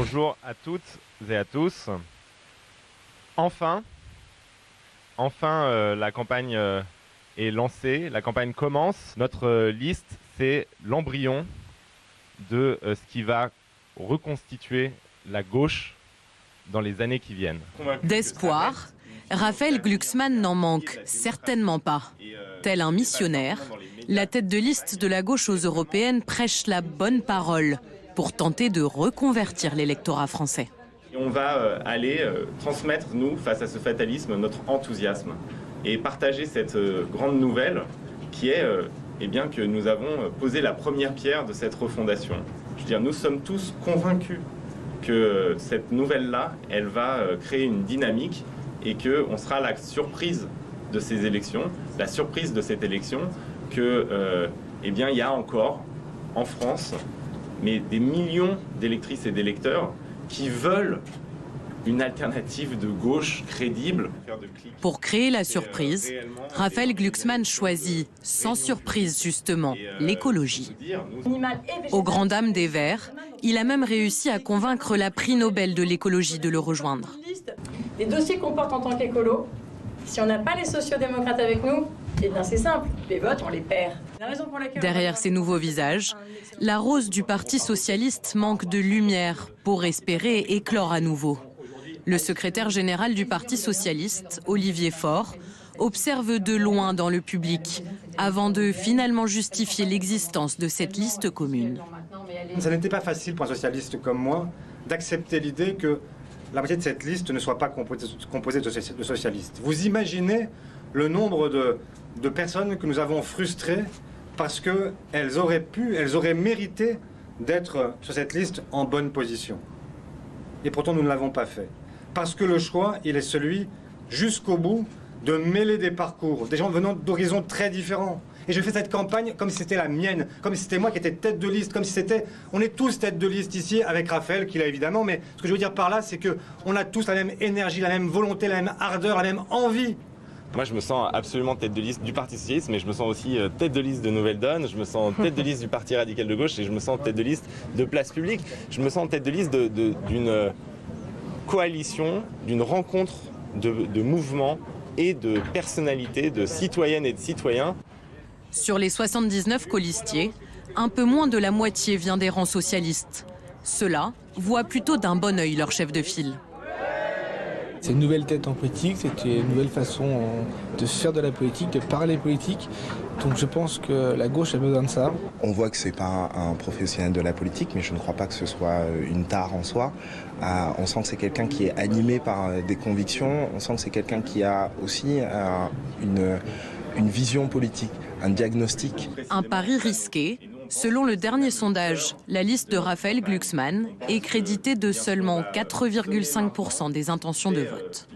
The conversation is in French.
Bonjour à toutes et à tous. Enfin, la campagne est lancée, la campagne commence. Notre liste, c'est l'embryon de ce qui va reconstituer la gauche dans les années qui viennent. D'espoir, Raphaël Glucksmann n'en manque certainement pas. Tel un missionnaire, la tête de liste de la gauche aux européennes prêche la bonne parole pour tenter de reconvertir l'électorat français. On va aller transmettre, nous, face à ce fatalisme, notre enthousiasme et partager cette grande nouvelle qui est eh bien, que nous avons posé la première pierre de cette refondation. Je veux dire, nous sommes tous convaincus que cette nouvelle-là, elle va créer une dynamique et qu'on sera la surprise de ces élections, la surprise de cette élection, que eh bien, il y a encore en France mais des millions d'électrices et d'électeurs qui veulent une alternative de gauche crédible. Pour créer la surprise, Raphaël Glucksmann choisit, sans surprise justement, l'écologie. Aux grandes dames des Verts, il a même réussi à convaincre la prix Nobel de l'écologie de le rejoindre. Les dossiers qu'on porte en tant qu'écolo, si on n'a pas les sociodémocrates avec nous, eh bien c'est simple, les votes on les perd. Derrière ces nouveaux visages, la rose du Parti socialiste manque de lumière pour espérer éclore à nouveau. Le secrétaire général du Parti socialiste, Olivier Faure, observe de loin dans le public avant de finalement justifier l'existence de cette liste commune. Ça n'était pas facile pour un socialiste comme moi d'accepter l'idée que la moitié de cette liste ne soit pas composée de socialistes. Vous imaginez le nombre de personnes que nous avons frustrées parce qu'elles auraient mérité d'être sur cette liste en bonne position. Et pourtant, nous ne l'avons pas fait. Parce que le choix, il est celui, jusqu'au bout, de mêler des parcours, des gens venant d'horizons très différents. Et je fais cette campagne comme si c'était la mienne, comme si c'était moi qui étais tête de liste, comme si c'était... On est tous tête de liste ici, avec Raphaël, qui l'a évidemment, mais ce que je veux dire par là, c'est qu'on a tous la même énergie, la même volonté, la même ardeur, la même envie. Moi, je me sens absolument tête de liste du Parti socialiste, mais je me sens aussi tête de liste de Nouvelle Donne, je me sens tête de liste du Parti radical de gauche et je me sens tête de liste de Place Publique. Je me sens tête de liste d'une coalition, d'une rencontre de mouvements et de personnalités, de citoyennes et de citoyens. Sur les 79 colistiers, un peu moins de la moitié vient des rangs socialistes. Ceux-là voient plutôt d'un bon œil leur chef de file. C'est une nouvelle tête en politique, c'est une nouvelle façon de se faire de la politique, de parler politique. Donc je pense que la gauche a besoin de ça. On voit que c'est pas un professionnel de la politique, mais je ne crois pas que ce soit une tare en soi. On sent que c'est quelqu'un qui est animé par des convictions, on sent que c'est quelqu'un qui a aussi une vision politique, un diagnostic. Un pari risqué. Selon le dernier sondage, la liste de Raphaël Glucksmann est créditée de seulement 4,5% des intentions de vote.